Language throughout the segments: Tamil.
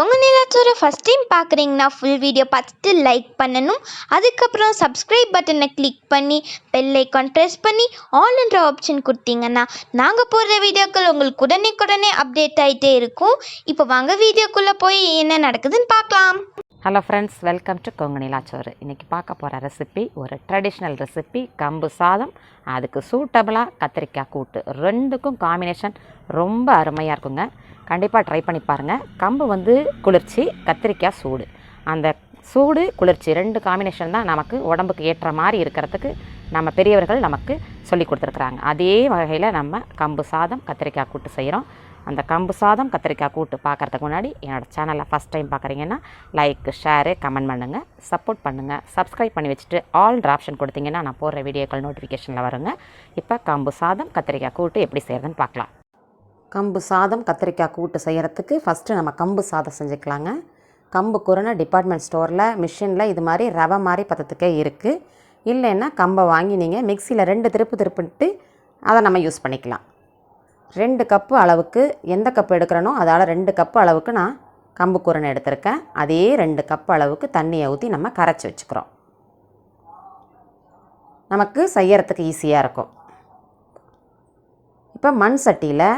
Kongu Nila Soru first time பார்க்குறீங்கன்னா full video பார்த்துட்டு லைக் பண்ணணும். அதுக்கப்புறம் subscribe பட்டனை கிளிக் பண்ணி பெல் ஐக்கான் ப்ரெஸ் பண்ணி ஆல்ன்ற ஆப்ஷன் கொடுத்தீங்கன்னா நாங்கள் போடுற வீடியோக்கள் உங்களுக்கு உடனே அப்டேட் ஆகிட்டே இருக்கும். இப்போ வாங்க வீடியோக்குள்ளே போய் என்ன நடக்குதுன்னு பார்க்கலாம். Hello friends, welcome to Kongu நிலா சோறு. இன்றைக்கி பார்க்க போகிற ரெசிபி ஒரு ட்ரெடிஷ்னல் ரெசிபி, கம்பு சாதம். அதுக்கு சூட்டபிளாக கத்திரிக்காய் கூட்டு, ரெண்டுக்கும் காம்பினேஷன் ரொம்ப அருமையாக இருக்குங்க. கண்டிப்பாக ட்ரை பண்ணி பாருங்கள். கம்பு வந்து குளிர்ச்சி, கத்திரிக்காய் சூடு. அந்த சூடு குளிர்ச்சி ரெண்டு காம்பினேஷன் தான் நமக்கு உடம்புக்கு ஏற்ற மாதிரி இருக்கிறதுக்கு நம்ம பெரியவர்கள் நமக்கு சொல்லி கொடுத்துருக்குறாங்க. அதே வகையில் நம்ம கம்பு சாதம் கத்திரிக்காய் கூட்டு செய்கிறோம். அந்த கம்பு சாதம் கத்திரிக்காய் கூட்டு பார்க்குறதுக்கு முன்னாடி என்னோடய சேனலை ஃபஸ்ட் டைம் பார்க்குறீங்கன்னா லைக், ஷேரு, கமெண்ட் பண்ணுங்கள், சப்போர்ட் பண்ணுங்கள். சப்ஸ்கிரைப் பண்ணி வச்சுட்டு ஆல்ன்ற ஆப்ஷன் கொடுத்தீங்கன்னா நான் போடுற வீடியோக்கள் நோட்டிஃபிகேஷனில் வருங்க. இப்போ கம்பு சாதம் கத்திரிக்காய் கூட்டு எப்படி செய்கிறதுன்னு பார்க்கலாம். கம்பு சாதம் கத்திரிக்காய் கூட்டு செய்கிறதுக்கு ஃபஸ்ட்டு நம்ம கம்பு சாதம் செஞ்சுக்கலாங்க. கம்பு குருணை டிபார்ட்மெண்ட் ஸ்டோரில் மிஷினில் இது மாதிரி ரவை மாதிரி பதத்துக்கே இருக்குது. இல்லைன்னா கம்பை வாங்கி நீங்கள் மிக்சியில் 2 திருப்பிட்டு அதை நம்ம யூஸ் பண்ணிக்கலாம். 2 கப்பு அளவுக்கு எந்த கப்பு எடுக்கிறனோ அதால் 2 கப்பு அளவுக்கு நான் கம்பு குருணை எடுத்திருக்கேன். அதே 2 கப்பு அளவுக்கு தண்ணியை ஊற்றி நம்ம கரைச்சி வச்சுக்கிறோம். நமக்கு செய்யறதுக்கு ஈஸியாக இருக்கும். இப்போ மண் சட்டியில்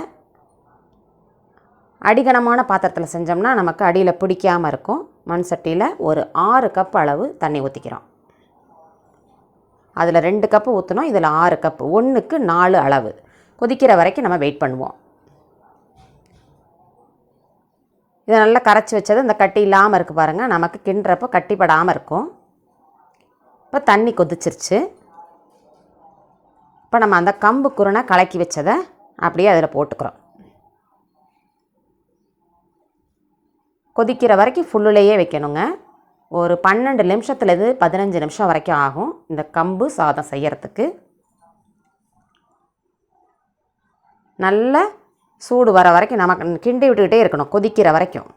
அடிகனமான பாத்திரத்தில் செஞ்சோம்னா நமக்கு அடியில் பிடிக்காமல் இருக்கும். மண் சட்டியில் ஒரு 6 கப்பு அளவு தண்ணி ஊற்றிக்கிறோம். அதில் 2 கப்பு ஊற்றணும், இதில் 6 கப்பு, 1க்கு 4 அளவு. கொதிக்கிற வரைக்கும் நம்ம வெயிட் பண்ணுவோம். இதை நல்லா கரைச்சி வச்சது இந்த கட்டி இல்லாமல் இருக்குது பாருங்கள். நமக்கு கிண்டுறப்போ கட்டிப்படாமல் இருக்கும். இப்போ தண்ணி கொதிச்சிருச்சு. இப்போ நம்ம அந்த கம்பு குருணை கலக்கி வச்சதை அப்படியே அதில் போட்டுக்கிறோம். கொதிக்கிற வரைக்கும் ஃபுல்லுலேயே வைக்கணுங்க. ஒரு 12 நிமிஷத்துலேருந்து 15 நிமிஷம் வரைக்கும் ஆகும் இந்த கம்பு சாதம் செய்யறதுக்கு. நல்ல சூடு வர வரைக்கும் நமக்கு கிண்டி விட்டுக்கிட்டே இருக்கணும், கொதிக்கிற வரைக்கும்.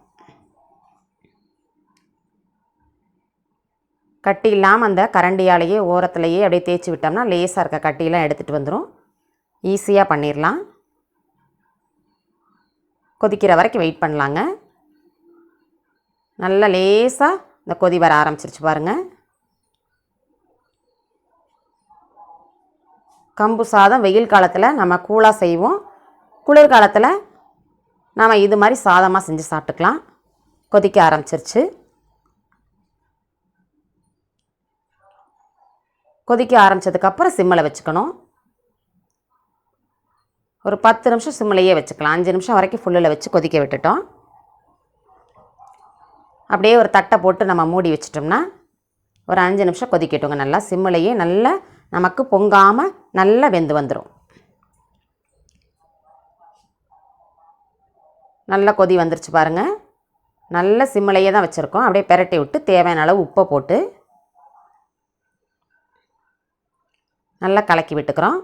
கட்டி இல்லாமல் அந்த கரண்டியாலேயே ஓரத்துலையே அப்படியே தேய்ச்சி விட்டோம்னா லேசாக இருக்க கட்டியெல்லாம் எடுத்துகிட்டு வந்துடும். ஈஸியாக பண்ணிடலாம். கொதிக்கிற வரைக்கும் வெயிட் பண்ணலாங்க. நல்லா லேசாக இந்த கொதி வர ஆரம்பிச்சிருச்சு பாருங்கள். கம்பு சாதம் வெயில் காலத்தில் நம்ம கூலாக செய்வோம். குளிர்காலத்தில் நாம் இது மாதிரி சாதமாக செஞ்சு சாப்பிட்டுக்கலாம். கொதிக்க ஆரம்பிச்சிருச்சு. கொதிக்க ஆரம்பித்ததுக்கப்புறம் சிம்மில் வச்சுக்கணும். ஒரு 10 நிமிஷம் சிம்மிலையே வச்சுக்கலாம். 5 நிமிஷம் வரைக்கும் ஃபுல்லில் வச்சு கொதிக்க விட்டுட்டோம். அப்படியே ஒரு தட்டை போட்டு நம்ம மூடி வச்சிட்டோம்னா ஒரு 5 நிமிஷம் கொதிக்கட்டுங்க. நல்லா சிம்மிலையே நல்லா நமக்கு பொங்காமல் நல்லா வெந்து வந்துடும். நல்லா கொதி வந்துருச்சு பாருங்கள். நல்ல சிம்மிலையே தான் வச்சுருக்கோம். அப்படியே பெரட்டி விட்டு தேவையான அளவு உப்பை போட்டு நல்லா கலக்கி விட்டுக்கிறோம்.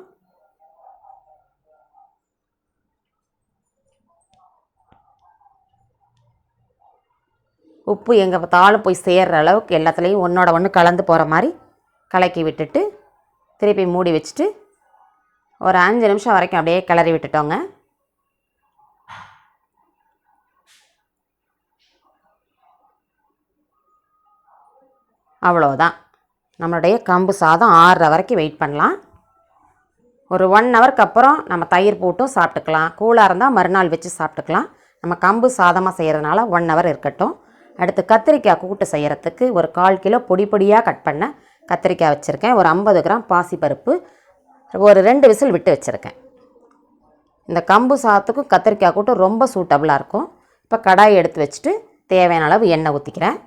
உப்பு எங்கே பார்த்தாலும் போய் சேர்கிற அளவுக்கு எல்லாத்துலேயும் ஒன்றோட ஒன்று கலந்து போகிற மாதிரி கலக்கி விட்டுட்டு திருப்பி மூடி வச்சுட்டு ஒரு 5 நிமிஷம் வரைக்கும் அப்படியே கிளறி விட்டுட்டோங்க. அவ்வளோதான். நம்மளுடைய கம்பு சாதம் ஆறுற வரைக்கும் வெயிட் பண்ணலாம். ஒரு 1 ஹவருக்கு அப்புறம் நம்ம தயிர் போட்டும் சாப்பிட்டுக்கலாம். கூலாக இருந்தால் மறுநாள் வச்சு சாப்பிட்டுக்கலாம். நம்ம கம்பு சாதமாக செய்கிறதுனால 1 ஹவர் இருக்கட்டும். அடுத்து கத்திரிக்காய் கூட்டு செய்கிறதுக்கு ஒரு 1/4 கிலோ பொடியாக கட் பண்ண கத்திரிக்காய் வச்சுருக்கேன். ஒரு 50 கிராம் பாசிப்பருப்பு, ஒரு 2 விசில் விட்டு வச்சுருக்கேன். இந்த கம்பு சாதத்துக்கும் கத்திரிக்காய் கூட்டும் ரொம்ப சூட்டபுளாக இருக்கும். இப்போ கடாயை எடுத்து வச்சுட்டு தேவையான அளவு எண்ணெய் ஊற்றிக்கிறேன்.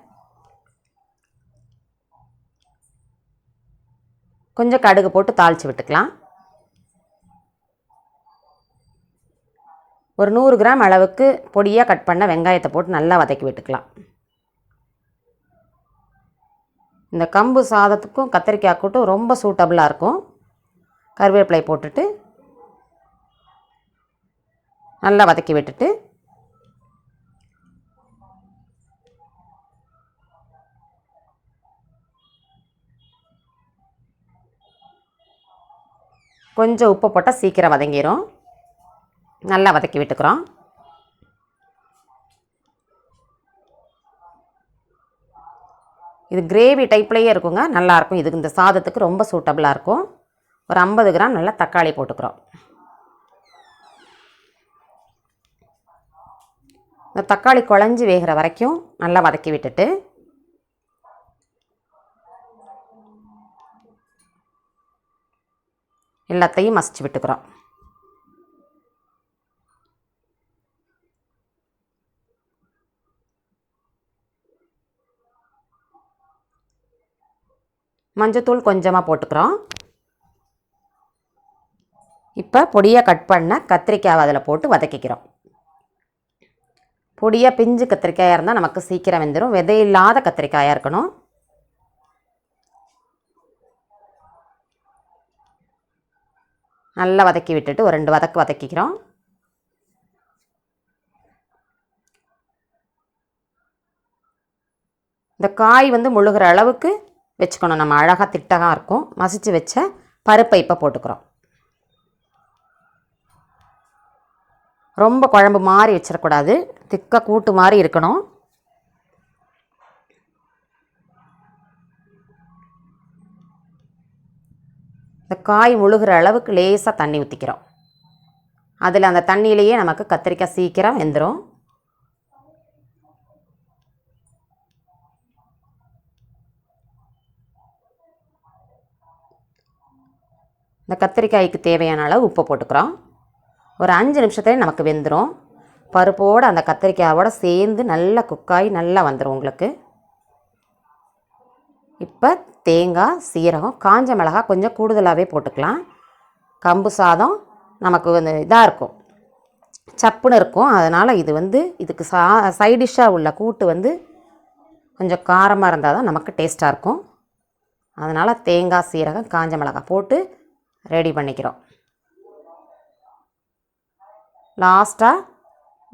கொஞ்சம் கடுகு போட்டு தாளித்து விட்டுக்கலாம். ஒரு 100 கிராம் அளவுக்கு பொடியாக கட் பண்ண வெங்காயத்தை போட்டு நல்லா வதக்கி விட்டுக்கலாம். இந்த கம்பு சாதத்துக்கும் கத்திரிக்காய் கூட்டும் ரொம்ப சூட்டபுளாக இருக்கும். கருவேப்பிலை போட்டுட்டு நல்லா வதக்கி விட்டுட்டு கொஞ்சம் உப்பு போட்டால் சீக்கிரம் வதங்கிடும். நல்லா வதக்கி விட்டுக்கிறோம். இது கிரேவி டைப்லேயே இருக்குங்க, நல்லாயிருக்கும். இதுக்கு இந்த சாதத்துக்கு ரொம்ப சூட்டபுளாக இருக்கும். ஒரு 50 கிராம் நல்லா தக்காளி போட்டுக்கிறோம். இந்த தக்காளி குழஞ்சி வேகிற வரைக்கும் நல்லா வதக்கி விட்டுட்டு எல்லாத்தையும் மசிச்சு விட்டுக்கிறோம். மஞ்சத்தூள் கொஞ்சமாக போட்டுக்கிறோம். இப்போ பொடியாக கட் பண்ண கத்திரிக்காய் அதில் போட்டு வதக்கிக்கிறோம். பொடியாக பிஞ்சு கத்திரிக்காயாக இருந்தால் நமக்கு சீக்கிரம் வெந்துடும். விதையில்லாத கத்திரிக்காயாக இருக்கணும். நல்லா வதக்கி விட்டுட்டு ஒரு 2 வதக்கு வதக்கிக்கிறோம். இந்த காய் முழுகிற அளவுக்கு வச்சுக்கணும். நம்ம அழகாக திட்டமாக இருக்கும். மசிச்சு வச்ச பருப்பை இப்போ போட்டுக்கிறோம். ரொம்ப குழம்பு மாதிரி வச்சிடக்கூடாது, திக்க கூட்டு மாதிரி இருக்கணும். இந்த காய் முழுகிற அளவுக்கு லேசாக தண்ணி ஊற்றிக்கிறோம். அதில் அந்த தண்ணியிலேயே நமக்கு கத்திரிக்காய் சீக்கிரம் வெந்துடும். இந்த கத்திரிக்காய்க்கு தேவையான அளவு உப்பு போட்டுக்கிறோம். ஒரு 5 நிமிஷத்துலேயே நமக்கு வெந்துடும். பருப்போடு அந்த கத்திரிக்காயோடு சேர்ந்து நல்லா குக்காகி நல்லா வந்துடும் உங்களுக்கு. இப்போ தேங்காய், சீரகம், காஞ்ச மிளகாய் கொஞ்சம் கூடுதலாகவே போட்டுக்கலாம். கம்பு சாதம் நமக்கு இதாக இருக்கும், சப்புன்னு இருக்கும். அதனால் இது இதுக்கு சைடிஷ்ஷாக உள்ள கூட்டு கொஞ்சம் காரமாக இருந்தால் தான் நமக்கு டேஸ்ட்டாக இருக்கும். அதனால் தேங்காய், சீரகம், காஞ்ச மிளகாய் போட்டு ரெடி பண்ணிக்கிறோம். லாஸ்ட்டாக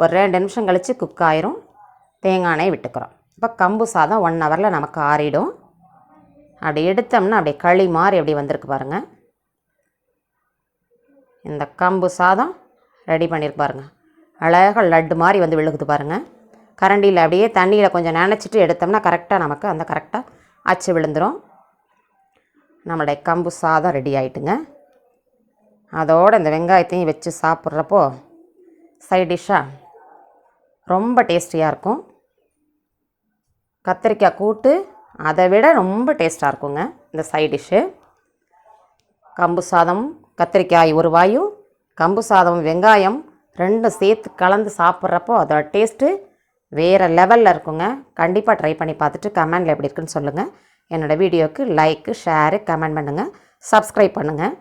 ஒரு 2 நிமிஷம் கழித்து குக் ஆயிரும். தேங்காய் எண்ணெய் விட்டுக்கிறோம். இப்போ கம்பு சாதம் 1 ஹவரில் நமக்கு ஆறிடும். அப்படி எடுத்தோம்னா அப்படியே களி மாதிரி எப்படி வந்திருக்கு பாருங்கள். இந்த கம்பு சாதம் ரெடி பண்ணியிருக்கு பாருங்கள். அழகாக லட்டு மாதிரி விழுகுது பாருங்கள். கரண்டியில் அப்படியே தண்ணியில் கொஞ்சம் நினச்சிட்டு எடுத்தோம்னா கரெக்டாக நமக்கு அந்த கரெக்டாக அச்சு விழுந்துடும். நம்மளுடைய கம்பு சாதம் ரெடி ஆகிட்டுங்க. அதோடு இந்த வெங்காயத்தையும் வச்சு சாப்பிட்றப்போ சைட் டிஷ்ஷாக ரொம்ப டேஸ்டியாக இருக்கும். கத்திரிக்காய் கூட்டு அதை விட ரொம்ப டேஸ்ட்டாக இருக்குங்க இந்த சைட் டிஷ்ஷு. கம்பு சாதம், கத்திரிக்காய் ஒரு வாயும், கம்பு சாதம், வெங்காயம் ரெண்டும் சேர்த்து கலந்து சாப்பிட்றப்போ அதோட டேஸ்ட்டு வேறு லெவலில் இருக்குங்க. கண்டிப்பாக ட்ரை பண்ணி பார்த்துட்டு கமெண்டில் எப்படி இருக்குன்னு சொல்லுங்கள். என்னோடய வீடியோவுக்கு லைக்கு, ஷேரு, கமெண்ட் பண்ணுங்கள், சப்ஸ்கிரைப் பண்ணுங்கள்.